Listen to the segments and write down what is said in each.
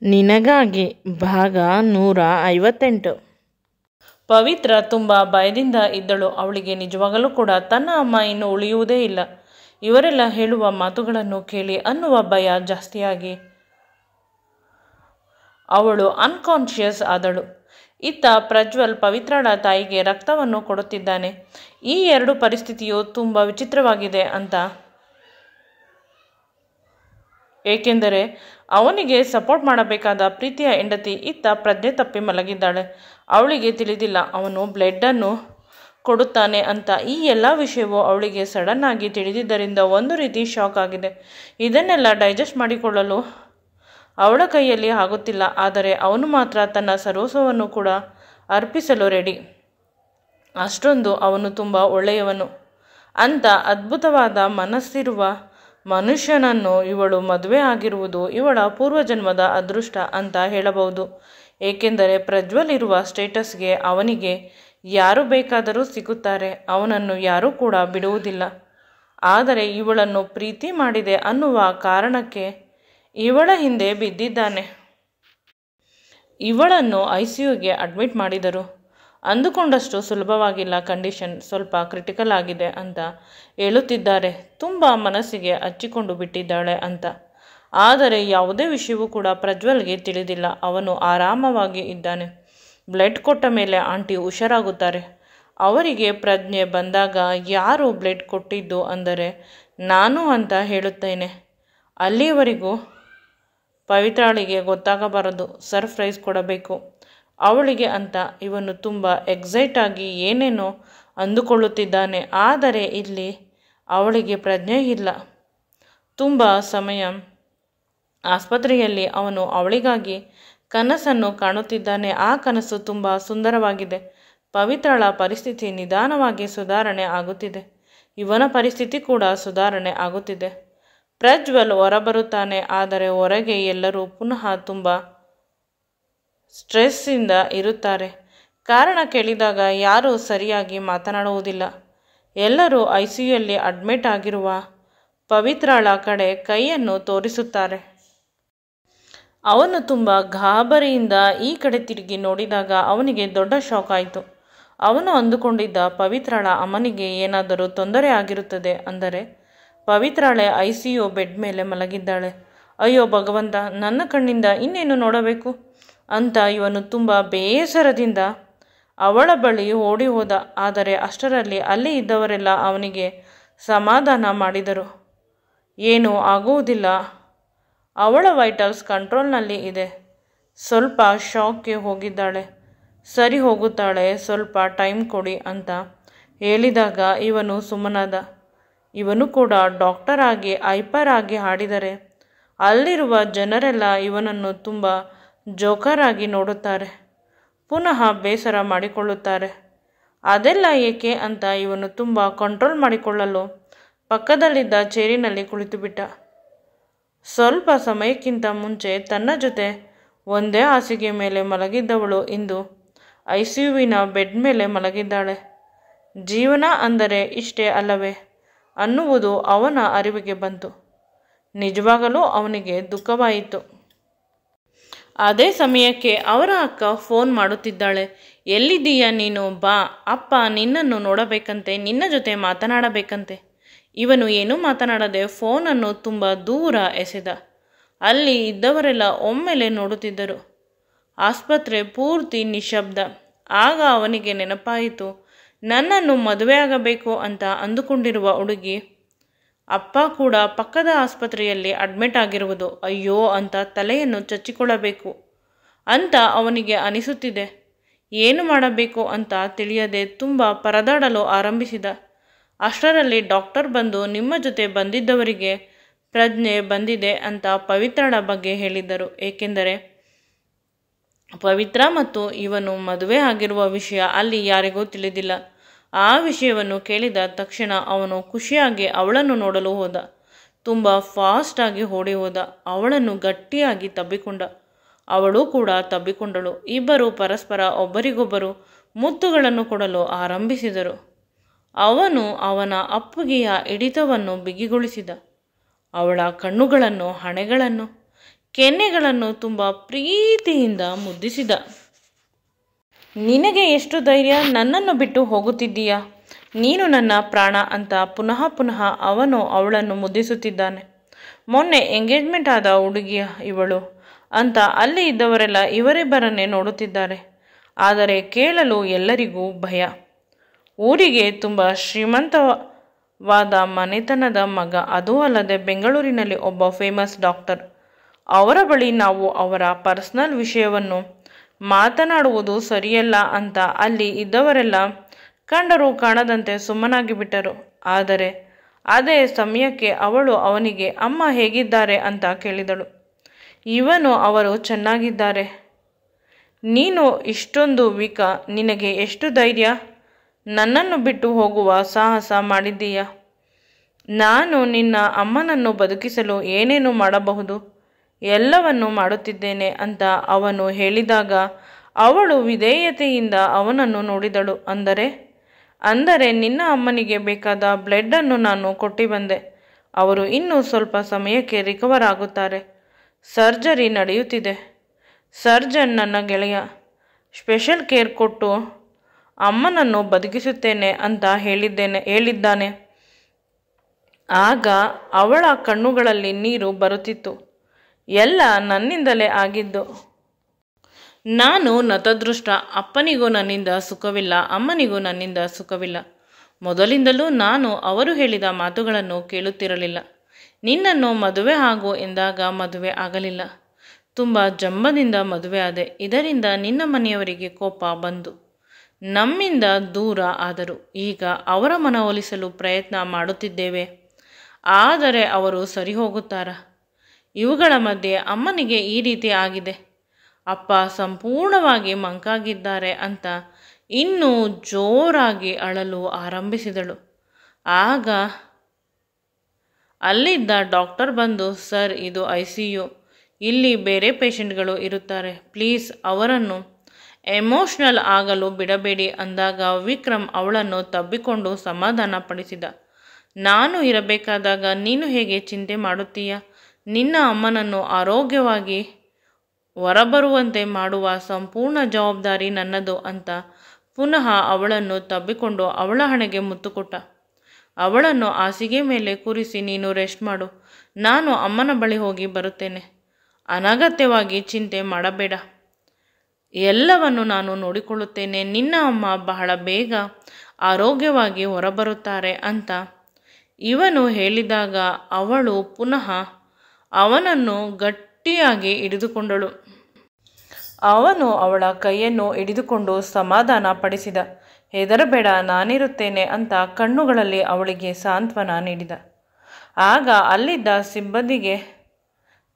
ನಿನಗಾಗಿ ಭಾಗ 158. ಪವಿತ್ರ ತುಂಬ ಭಯದಿಂದ ಇದ್ದಳು. ಅವಳಿಗೆ ನಿಜವಾಗಲೂ ಕೂಡ ತನ್ನ ಅಮ್ಮ ಇನ್ನು ಉಳಿಯುವುದೇ ಇಲ್ಲ, ಇವರೆಲ್ಲ ಹೇಳುವ ಮಾತುಗಳನ್ನು ಕೇಳಿ ಅನ್ನುವ ಭಯ ಜಾಸ್ತಿಯಾಗಿ ಅವಳು ಅನ್ಕಾನ್ಷಿಯಸ್ ಆದಳು. ಇತ್ತ ಪ್ರಜ್ವಲ್ ಪವಿತ್ರಳ ತಾಯಿಗೆ ರಕ್ತವನ್ನು ಕೊಡುತ್ತಿದ್ದಾನೆ. ಈ ಎರಡು ಪರಿಸ್ಥಿತಿಯು ತುಂಬ ವಿಚಿತ್ರವಾಗಿದೆ ಅಂತ, ಏಕೆಂದರೆ ಅವನಿಗೆ ಸಪೋರ್ಟ್ ಮಾಡಬೇಕಾದ ಪ್ರೀತಿಯ ಹೆಂಡತಿ ಇತ್ತ ಪ್ರಜ್ಞೆ ತಪ್ಪಿ ಮಲಗಿದ್ದಾಳೆ. ಅವಳಿಗೆ ತಿಳಿದಿಲ್ಲ ಅವನು ಬ್ಲಡ್ಡನ್ನು ಕೊಡುತ್ತಾನೆ ಅಂತ. ಈ ಎಲ್ಲ ವಿಷಯವೂ ಅವಳಿಗೆ ಸಡನ್ ಆಗಿ ತಿಳಿದಿದ್ದರಿಂದ ಒಂದು ರೀತಿ ಶಾಕ್ ಆಗಿದೆ. ಇದನ್ನೆಲ್ಲ ಡೈಜೆಸ್ಟ್ ಮಾಡಿಕೊಳ್ಳಲು ಅವಳ ಕೈಯಲ್ಲಿ ಆಗುತ್ತಿಲ್ಲ. ಆದರೆ ಅವನು ಮಾತ್ರ ತನ್ನ ಸರ್ವಸ್ವವನ್ನು ಕೂಡ ಅರ್ಪಿಸಲು ರೆಡಿ. ಅಷ್ಟೊಂದು ಅವನು ತುಂಬ ಒಳ್ಳೆಯವನು. ಅಂತ ಅದ್ಭುತವಾದ ಮನಸ್ಸಿರುವ ಮನುಷ್ಯನನ್ನು ಇವಳು ಮದುವೆ ಆಗಿರುವುದು ಇವಳ ಪೂರ್ವಜನ್ಮದ ಅದೃಷ್ಟ ಅಂತ ಹೇಳಬಹುದು. ಏಕೆಂದರೆ ಪ್ರಜ್ವಲ್ ಇರುವ ಸ್ಟೇಟಸ್ಗೆ ಅವನಿಗೆ ಯಾರು ಬೇಕಾದರೂ ಸಿಗುತ್ತಾರೆ, ಅವನನ್ನು ಯಾರೂ ಕೂಡ ಬಿಡುವುದಿಲ್ಲ. ಆದರೆ ಇವಳನ್ನು ಪ್ರೀತಿ ಮಾಡಿದೆ ಅನ್ನುವ ಕಾರಣಕ್ಕೆ ಇವಳ ಹಿಂದೆ ಬಿದ್ದಿದ್ದಾನೆ. ಇವಳನ್ನು ICUಗೆ ಅಡ್ಮಿಟ್ ಮಾಡಿದರು. ಅಂದುಕೊಂಡಷ್ಟು ಸುಲಭವಾಗಿಲ್ಲ, ಕಂಡೀಷನ್ ಸ್ವಲ್ಪ ಕ್ರಿಟಿಕಲ್ ಆಗಿದೆ ಅಂತ ಹೇಳುತ್ತಿದ್ದಾರೆ. ತುಂಬ ಮನಸ್ಸಿಗೆ ಹಚ್ಚಿಕೊಂಡು ಬಿಟ್ಟಿದ್ದಾಳೆ ಅಂತ. ಆದರೆ ಯಾವುದೇ ವಿಷಯವೂ ಕೂಡ ಪ್ರಜ್ವಲ್ಗೆ ತಿಳಿದಿಲ್ಲ. ಅವನು ಆರಾಮವಾಗಿ ಇದ್ದಾನೆ. ಬ್ಲಡ್ ಕೊಟ್ಟ ಮೇಲೆ ಆಂಟಿ ಹುಷಾರಾಗುತ್ತಾರೆ. ಅವರಿಗೆ ಪ್ರಜ್ಞೆ ಬಂದಾಗ ಯಾರು ಬ್ಲಡ್ ಕೊಟ್ಟಿದ್ದು ಅಂದರೆ ನಾನು ಅಂತ ಹೇಳುತ್ತೇನೆ. ಅಲ್ಲಿಯವರೆಗೂ ಪವಿತ್ರಾಳಿಗೆ ಗೊತ್ತಾಗಬಾರದು. ಸರ್ಪ್ರೈಸ್ ಕೊಡಬೇಕು ಅವಳಿಗೆ ಅಂತ ಇವನು ತುಂಬ ಎಕ್ಸೈಟ್ ಆಗಿ ಏನೇನೋ ಅಂದುಕೊಳ್ಳುತ್ತಿದ್ದಾನೆ. ಆದರೆ ಇಲ್ಲಿ ಅವಳಿಗೆ ಪ್ರಜ್ಞೆ ಇಲ್ಲ. ತುಂಬ ಸಮಯ ಆಸ್ಪತ್ರೆಯಲ್ಲಿ ಅವನು ಅವಳಿಗಾಗಿ ಕನಸನ್ನು ಕಾಣುತ್ತಿದ್ದಾನೆ. ಆ ಕನಸು ತುಂಬ ಸುಂದರವಾಗಿದೆ. ಪವಿತ್ರಳ ಪರಿಸ್ಥಿತಿ ನಿಧಾನವಾಗಿ ಸುಧಾರಣೆ ಆಗುತ್ತಿದೆ. ಇವನ ಪರಿಸ್ಥಿತಿ ಕೂಡ ಸುಧಾರಣೆ ಆಗುತ್ತಿದೆ. ಪ್ರಜ್ವಲ್ ಹೊರಬರುತ್ತಾನೆ. ಆದರೆ ಹೊರಗೆ ಎಲ್ಲರೂ ಪುನಃ ತುಂಬ ಸ್ಟ್ರೆಸ್ಸಿಂದ ಇರುತ್ತಾರೆ. ಕಾರಣ ಕೇಳಿದಾಗ ಯಾರೂ ಸರಿಯಾಗಿ ಮಾತನಾಡುವುದಿಲ್ಲ. ಎಲ್ಲರೂ ICUಯಲ್ಲಿ ಅಡ್ಮಿಟ್ ಆಗಿರುವ ಪವಿತ್ರಳ ಕಡೆ ಕೈಯನ್ನು ತೋರಿಸುತ್ತಾರೆ. ಅವನು ತುಂಬ ಗಾಬರಿಯಿಂದ ಈ ಕಡೆ ತಿರುಗಿ ನೋಡಿದಾಗ ಅವನಿಗೆ ದೊಡ್ಡ ಶಾಕ್ ಆಯಿತು. ಅವನು ಅಂದುಕೊಂಡಿದ್ದ ಪವಿತ್ರಳ ಅಮ್ಮನಿಗೆ ಏನಾದರೂ ತೊಂದರೆ ಆಗಿರುತ್ತದೆ. ಅಂದರೆ ಪವಿತ್ರಳೆ ICU ಬೆಡ್ ಮೇಲೆ ಮಲಗಿದ್ದಾಳೆ. ಅಯ್ಯೋ ಭಗವಂತ, ನನ್ನ ಕಣ್ಣಿಂದ ಇನ್ನೇನು ನೋಡಬೇಕು ಅಂತ ಇವನು ತುಂಬ ಬೇಸರದಿಂದ ಅವಳ ಬಳಿ ಓಡಿ ಹೋದ. ಆದರೆ ಅಷ್ಟರಲ್ಲಿ ಅಲ್ಲಿ ಇದ್ದವರೆಲ್ಲ ಅವನಿಗೆ ಸಮಾಧಾನ ಮಾಡಿದರು. ಏನೂ ಆಗುವುದಿಲ್ಲ, ಅವಳ ವೈಟಲ್ಸ್ ಕಂಟ್ರೋಲ್ನಲ್ಲಿ ಇದೆ, ಸ್ವಲ್ಪ ಶಾಕ್ಗೆ ಹೋಗಿದ್ದಾಳೆ, ಸರಿ ಹೋಗುತ್ತಾಳೆ, ಸ್ವಲ್ಪ ಟೈಮ್ ಕೊಡಿ ಅಂತ ಹೇಳಿದಾಗ ಇವನು ಸುಮ್ಮನಾದ. ಇವನು ಕೂಡ ಡಾಕ್ಟರ್ ಆಗಿ ಹೈಪರ್ ಆಗಿ ಹಾಡಿದರೆ ಅಲ್ಲಿರುವ ಜನರೆಲ್ಲ ಇವನನ್ನು ತುಂಬ ಜೋಕರ್ ಆಗಿ ನೋಡುತ್ತಾರೆ. ಪುನಃ ಬೇಸರ ಮಾಡಿಕೊಳ್ಳುತ್ತಾರೆ. ಅದೆಲ್ಲ ಏಕೆ ಅಂತ ಇವನು ತುಂಬ ಕಂಟ್ರೋಲ್ ಮಾಡಿಕೊಳ್ಳಲು ಪಕ್ಕದಲ್ಲಿದ್ದ ಚೇರಿನಲ್ಲಿ ಕುಳಿತುಬಿಟ್ಟ. ಸ್ವಲ್ಪ ಸಮಯಕ್ಕಿಂತ ಮುಂಚೆ ತನ್ನ ಜೊತೆ ಒಂದೇ ಹಾಸಿಗೆ ಮೇಲೆ ಮಲಗಿದ್ದವಳು ಇಂದು ICUವಿನ ಬೆಡ್ ಮೇಲೆ ಮಲಗಿದ್ದಾಳೆ. ಜೀವನ ಅಂದರೆ ಇಷ್ಟೇ ಅಲ್ಲವೇ ಅನ್ನುವುದು ಅವನ ಅರಿವಿಗೆ ಬಂತು. ನಿಜವಾಗಲೂ ಅವನಿಗೆ ದುಃಖವಾಯಿತು. ಅದೇ ಸಮಯಕ್ಕೆ ಅವರ ಅಕ್ಕ ಫೋನ್ ಮಾಡುತ್ತಿದ್ದಾಳೆ. ಎಲ್ಲಿದ್ದೀಯ ನೀನು? ಬಾ, ಅಪ್ಪ ನಿನ್ನನ್ನು ನೋಡಬೇಕಂತೆ, ನಿನ್ನ ಜೊತೆ ಮಾತನಾಡಬೇಕಂತೆ. ಇವನು ಏನೂ ಮಾತನಾಡದೆ ಫೋನನ್ನು ತುಂಬ ದೂರ ಎಸೆದ. ಅಲ್ಲಿ ಇದ್ದವರೆಲ್ಲ ಒಮ್ಮೆಲೆ ನೋಡುತ್ತಿದ್ದರು. ಆಸ್ಪತ್ರೆ ಪೂರ್ತಿ ನಿಶಬ್ದ. ಆಗ ಅವನಿಗೆ ನೆನಪಾಯಿತು, ನನ್ನನ್ನು ಮದುವೆಯಾಗಬೇಕು ಅಂತ ಅಂದುಕೊಂಡಿರುವ ಹುಡುಗಿ ಅಪ್ಪ ಕೂಡ ಪಕ್ಕದ ಆಸ್ಪತ್ರೆಯಲ್ಲಿ ಅಡ್ಮಿಟ್ ಆಗಿರುವುದು. ಅಯ್ಯೋ ಅಂತ ತಲೆಯನ್ನು ಚಚ್ಚಿಕೊಳ್ಳಬೇಕು ಅಂತ ಅವನಿಗೆ ಅನಿಸುತ್ತಿದೆ. ಏನು ಮಾಡಬೇಕು ಅಂತ ತಿಳಿಯದೆ ತುಂಬ ಪರದಾಡಲು ಆರಂಭಿಸಿದ. ಅಷ್ಟರಲ್ಲಿ ಡಾಕ್ಟರ್ ಬಂದು ನಿಮ್ಮ ಜೊತೆ ಬಂದಿದ್ದವರಿಗೆ ಪ್ರಜ್ಞೆ ಬಂದಿದೆ ಅಂತ ಪವಿತ್ರಳ ಬಗ್ಗೆ ಹೇಳಿದ್ದರು. ಏಕೆಂದರೆ ಪವಿತ್ರ ಮತ್ತು ಇವನು ಮದುವೆ ಆಗಿರುವ ವಿಷಯ ಅಲ್ಲಿ ಯಾರಿಗೂ ತಿಳಿದಿಲ್ಲ. ಆ ವಿಷಯವನ್ನು ಕೇಳಿದ ತಕ್ಷಣ ಅವನು ಖುಷಿಯಾಗಿ ಅವಳನ್ನು ನೋಡಲು ಹೋದ. ತುಂಬ ಫಾಸ್ಟಾಗಿ ಓಡಿ ಹೋದ. ಅವಳನ್ನು ಗಟ್ಟಿಯಾಗಿ ತಬ್ಬಿಕೊಂಡ. ಅವಳು ಕೂಡ ತಬ್ಬಿಕೊಂಡಳು. ಇಬ್ಬರು ಪರಸ್ಪರ ಒಬ್ಬರಿಗೊಬ್ಬರು ಮುತ್ತುಗಳನ್ನು ಕೊಡಲು ಆರಂಭಿಸಿದರು. ಅವನು ಅವನ ಅಪ್ಪುಗೆಯ ಹಿಡಿತವನ್ನು ಬಿಗಿಗೊಳಿಸಿದ. ಅವಳ ಕಣ್ಣುಗಳನ್ನು, ಹಣೆಗಳನ್ನು ಕೆನ್ನೆಗಳನ್ನು ತುಂಬ ಪ್ರೀತಿಯಿಂದ ಮುದ್ದಿಸಿದ. ನಿನಗೆ ಎಷ್ಟು ಧೈರ್ಯ, ನನ್ನನ್ನು ಬಿಟ್ಟು ಹೋಗುತ್ತಿದ್ದೀಯಾ? ನೀನು ನನ್ನ ಪ್ರಾಣ ಅಂತ ಪುನಃ ಪುನಃ ಅವನು ಅವಳನ್ನು ಮುದ್ದಿಸುತ್ತಿದ್ದಾನೆ. ಮೊನ್ನೆ ಎಂಗೇಜ್ಮೆಂಟ್ ಆದ ಹುಡುಗಿಯ ಇವಳು ಅಂತ ಅಲ್ಲಿ ಇದ್ದವರೆಲ್ಲ ಇವರಿಬ್ಬರನ್ನೇ ನೋಡುತ್ತಿದ್ದಾರೆ. ಆದರೆ ಕೇಳಲು ಎಲ್ಲರಿಗೂ ಭಯ. ಊರಿಗೆ ತುಂಬ ಶ್ರೀಮಂತವಾದ ಮನೆತನದ ಮಗ, ಅದೂ ಅಲ್ಲದೆ ಬೆಂಗಳೂರಿನಲ್ಲಿ ಒಬ್ಬ ಫೇಮಸ್ ಡಾಕ್ಟರ್. ಅವರ ಬಳಿ ನಾವು ಅವರ ಪರ್ಸನಲ್ ವಿಷಯವನ್ನು ಮಾತನಾಡುವುದು ಸರಿಯಲ್ಲ ಅಂತ ಅಲ್ಲಿ ಇದ್ದವರೆಲ್ಲ ಕಂಡರೂ ಕಾಣದಂತೆ ಸುಮ್ಮನಾಗಿ ಬಿಟ್ಟರು. ಆದರೆ ಅದೇ ಸಮಯಕ್ಕೆ ಅವಳು ಅವನಿಗೆ ಅಮ್ಮ ಹೇಗಿದ್ದಾರೆ ಅಂತ ಕೇಳಿದಳು. ಇವನು ಅವರು ಚೆನ್ನಾಗಿದ್ದಾರೆ. ನೀನು ಇಷ್ಟೊಂದು ವೀಕ, ನಿನಗೆ ಎಷ್ಟು ಧೈರ್ಯ? ನನ್ನನ್ನು ಬಿಟ್ಟು ಹೋಗುವ ಸಾಹಸ ಮಾಡಿದ್ದೀಯ? ನಾನು ನಿನ್ನ ಅಮ್ಮನನ್ನು ಬದುಕಿಸಲು ಏನೇನು ಮಾಡಬಹುದು ಎಲ್ಲವನ್ನು ಮಾಡುತ್ತಿದ್ದೇನೆ ಅಂತ ಅವನು ಹೇಳಿದಾಗ ಅವಳು ವಿಧೇಯತೆಯಿಂದ ಅವನನ್ನು ನೋಡಿದಳು. ಅಂದರೆ ನಿನ್ನ ಅಮ್ಮನಿಗೆ ಬೇಕಾದ ಬ್ಲಡ್ಡನ್ನು ನಾನು ಕೊಟ್ಟು ಬಂದೆ. ಅವರು ಇನ್ನೂ ಸ್ವಲ್ಪ ಸಮಯಕ್ಕೆ ರಿಕವರ್ ಆಗುತ್ತಾರೆ. ಸರ್ಜರಿ ನಡೆಯುತ್ತಿದೆ. ಸರ್ಜನ್ ನನ್ನ ಗೆಳೆಯ. ಸ್ಪೆಷಲ್ ಕೇರ್ ಕೊಟ್ಟು ಅಮ್ಮನನ್ನು ಬದುಕಿಸುತ್ತೇನೆ ಅಂತ ಹೇಳಿದ್ದಾನೆ. ಆಗ ಅವಳ ಕಣ್ಣುಗಳಲ್ಲಿ ನೀರು ಬರುತ್ತಿತ್ತು. ಎಲ್ಲ ನನ್ನಿಂದಲೇ ಆಗಿದ್ದು. ನಾನು ನತದೃಷ್ಟ. ಅಪ್ಪನಿಗೂ ನನ್ನಿಂದ ಸುಖವಿಲ್ಲ, ಅಮ್ಮನಿಗೂ ನನ್ನಿಂದ ಸುಖವಿಲ್ಲ. ಮೊದಲಿಂದಲೂ ನಾನು ಅವರು ಹೇಳಿದ ಮಾತುಗಳನ್ನು ಕೇಳುತ್ತಿರಲಿಲ್ಲ. ನಿನ್ನನ್ನು ಮದುವೆ ಆಗು ಎಂದಾಗ ಮದುವೆ ಆಗಲಿಲ್ಲ. ತುಂಬ ಜಂಬದಿಂದ ಮದುವೆ ಆದೆ. ಇದರಿಂದ ನಿನ್ನ ಮನೆಯವರಿಗೆ ಕೋಪ ಬಂದು ನಮ್ಮಿಂದ ದೂರ ಆದರು. ಈಗ ಅವರ ಮನವೊಲಿಸಲು ಪ್ರಯತ್ನ ಮಾಡುತ್ತಿದ್ದೇವೆ. ಆದರೆ ಅವರು ಸರಿ ಹೋಗುತ್ತಾರಾ? ಇವುಗಳ ಮಧ್ಯೆ ಅಮ್ಮನಿಗೆ ಈ ರೀತಿ ಆಗಿದೆ, ಅಪ್ಪ ಸಂಪೂರ್ಣವಾಗಿ ಮಂಕಾಗಿದ್ದಾರೆ ಅಂತ ಇನ್ನೂ ಜೋರಾಗಿ ಅಳಲು ಆರಂಭಿಸಿದಳು. ಆಗ ಅಲ್ಲಿದ್ದ ಡಾಕ್ಟರ್ ಬಂದು, ಸರ್, ಇದು ICU. ಇಲ್ಲಿ ಬೇರೆ ಪೇಷಂಟ್ಗಳು ಇರುತ್ತಾರೆ. ಪ್ಲೀಸ್ ಅವರನ್ನು ಎಮೋಷ್ನಲ್ ಆಗಲು ಬಿಡಬೇಡಿ ಅಂದಾಗ ವಿಕ್ರಮ್ ಅವಳನ್ನು ತಬ್ಬಿಕೊಂಡು ಸಮಾಧಾನ ಪಡಿಸಿದ. ನಾನು ಇರಬೇಕಾದಾಗ ನೀನು ಹೇಗೆ ಚಿಂತೆ ಮಾಡುತ್ತೀಯ? ನಿನ್ನ ಅಮ್ಮನನ್ನು ಆರೋಗ್ಯವಾಗಿ ಹೊರಬರುವಂತೆ ಮಾಡುವ ಸಂಪೂರ್ಣ ಜವಾಬ್ದಾರಿ ನನ್ನದು ಅಂತ ಪುನಃ ಅವಳನ್ನು ತಬ್ಬಿಕೊಂಡು ಅವಳ ಹಣೆಗೆ ಮುತ್ತು ಕೊಟ್ಟ. ಅವಳನ್ನು ಹಾಸಿಗೆ ಮೇಲೆ ಕೂರಿಸಿ, ನೀನು ರೆಸ್ಟ್ ಮಾಡು, ನಾನು ಅಮ್ಮನ ಬಳಿ ಹೋಗಿ ಬರುತ್ತೇನೆ. ಅನಗತ್ಯವಾಗಿ ಚಿಂತೆ ಮಾಡಬೇಡ, ಎಲ್ಲವನ್ನು ನಾನು ನೋಡಿಕೊಳ್ಳುತ್ತೇನೆ. ನಿನ್ನ ಅಮ್ಮ ಬಹಳ ಬೇಗ ಆರೋಗ್ಯವಾಗಿ ಹೊರಬರುತ್ತಾರೆ ಅಂತ ಇವನು ಹೇಳಿದಾಗ ಅವಳು ಪುನಃ ಅವನನ್ನು ಗಟ್ಟಿಯಾಗಿ ಹಿಡಿದುಕೊಂಡಳು. ಅವನು ಅವಳ ಕೈಯನ್ನು ಹಿಡಿದುಕೊಂಡು ಸಮಾಧಾನ ಪಡಿಸಿದ. ಹೆದರಬೇಡ, ನಾನಿರುತ್ತೇನೆ ಅಂತ ಕಣ್ಣುಗಳಲ್ಲಿ ಅವಳಿಗೆ ಸಾಂತ್ವನ ನೀಡಿದ. ಆಗ ಅಲ್ಲಿದ್ದ ಸಿಬ್ಬಂದಿಗೆ,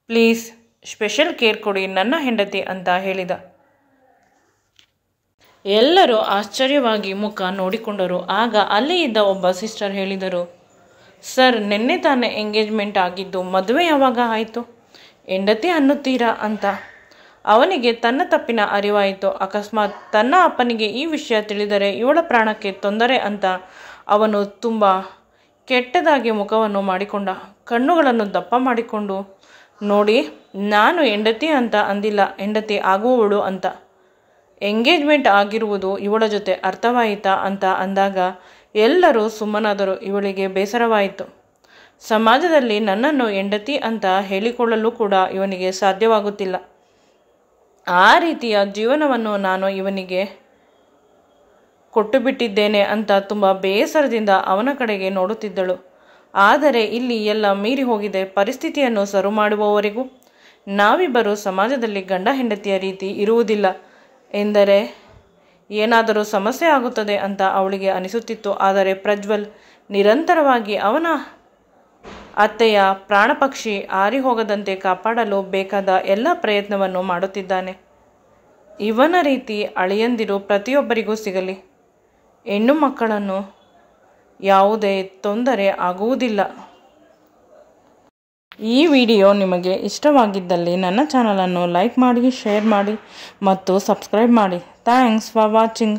ಪ್ಲೀಸ್ ಸ್ಪೆಷಲ್ ಕೇರ್ ಕೊಡಿ ನನ್ನ ಹೆಂಡತಿ ಅಂತ ಹೇಳಿದ. ಎಲ್ಲರೂ ಆಶ್ಚರ್ಯವಾಗಿ ಮುಖ ನೋಡಿಕೊಂಡರು. ಆಗ ಅಲ್ಲಿ ಇದ್ದ ಒಬ್ಬ ಸಿಸ್ಟರ್ ಹೇಳಿದರು, ಸರ್, ನಿನ್ನೆ ತಾನೇ ಎಂಗೇಜ್ಮೆಂಟ್ ಆಗಿದ್ದು, ಮದುವೆ ಯಾವಾಗ ಆಯಿತು? ಹೆಂಡತಿ ಅನ್ನುತ್ತೀರಾ ಅಂತ. ಅವನಿಗೆ ತನ್ನ ತಪ್ಪಿನ ಅರಿವಾಯಿತು. ಅಕಸ್ಮಾತ್ ತನ್ನ ಅಪ್ಪನಿಗೆ ಈ ವಿಷಯ ತಿಳಿದರೆ ಇವಳ ಪ್ರಾಣಕ್ಕೆ ತೊಂದರೆ ಅಂತ ಅವನು ತುಂಬ ಕೆಟ್ಟದಾಗಿ ಮುಖವನ್ನು ಮಾಡಿಕೊಂಡ. ಕಣ್ಣುಗಳನ್ನು ದಪ್ಪ ಮಾಡಿಕೊಂಡು, ನೋಡಿ, ನಾನು ಹೆಂಡತಿ ಅಂತ ಅಂದಿಲ್ಲ, ಹೆಂಡತಿ ಆಗುವವಳು ಅಂತ. ಎಂಗೇಜ್ಮೆಂಟ್ ಆಗಿರುವುದು ಇವಳ ಜೊತೆ, ಅರ್ಥವಾಯಿತಾ ಅಂತ ಅಂದಾಗ ಎಲ್ಲರೂ ಸುಮ್ಮನಾದರು. ಇವಳಿಗೆ ಬೇಸರವಾಯಿತು. ಸಮಾಜದಲ್ಲಿ ನನ್ನನ್ನು ಹೆಂಡತಿ ಅಂತ ಹೇಳಿಕೊಳ್ಳಲು ಕೂಡ ಇವನಿಗೆ ಸಾಧ್ಯವಾಗುತ್ತಿಲ್ಲ. ಆ ರೀತಿಯ ಜೀವನವನ್ನು ನಾನು ಇವನಿಗೆ ಕೊಟ್ಟುಬಿಟ್ಟಿದ್ದೇನೆ ಅಂತ ತುಂಬ ಬೇಸರದಿಂದ ಅವನ ಕಡೆಗೆ ನೋಡುತ್ತಿದ್ದಳು. ಆದರೆ ಇಲ್ಲಿ ಎಲ್ಲ ಮೀರಿ ಹೋಗಿದೆ. ಪರಿಸ್ಥಿತಿಯನ್ನು ಸರು ಮಾಡುವವರೆಗೂ ನಾವಿಬ್ಬರು ಸಮಾಜದಲ್ಲಿ ಗಂಡ ಹೆಂಡತಿಯ ರೀತಿ ಇರುವುದಿಲ್ಲ ಎಂದರೆ ಏನಾದರೂ ಸಮಸ್ಯೆ ಆಗುತ್ತದೆ ಅಂತ ಅವಳಿಗೆ ಅನಿಸುತ್ತಿತ್ತು. ಆದರೆ ಪ್ರಜ್ವಲ್ ನಿರಂತರವಾಗಿ ಅವನ ಅತ್ತೆಯ ಪ್ರಾಣಪಕ್ಷಿ ಆರಿ ಹೋಗದಂತೆ ಕಾಪಾಡಲು ಬೇಕಾದ ಎಲ್ಲ ಪ್ರಯತ್ನವನ್ನು ಮಾಡುತ್ತಿದ್ದಾನೆ. ಇವನ ರೀತಿ ಅಳಿಯಂದಿರು ಪ್ರತಿಯೊಬ್ಬರಿಗೂ ಸಿಗಲಿ. ಹೆಣ್ಣು ಮಕ್ಕಳನ್ನು ಯಾವುದೇ ತೊಂದರೆ ಆಗುವುದಿಲ್ಲ. ಈ ವಿಡಿಯೋ ನಿಮಗೆ ಇಷ್ಟವಾಗಿದ್ದಲ್ಲಿ ನನ್ನ ಚಾನಲನ್ನು ಲೈಕ್ ಮಾಡಿ, ಶೇರ್ ಮಾಡಿ ಮತ್ತು ಸಬ್ಸ್ಕ್ರೈಬ್ ಮಾಡಿ. Thanks for watching.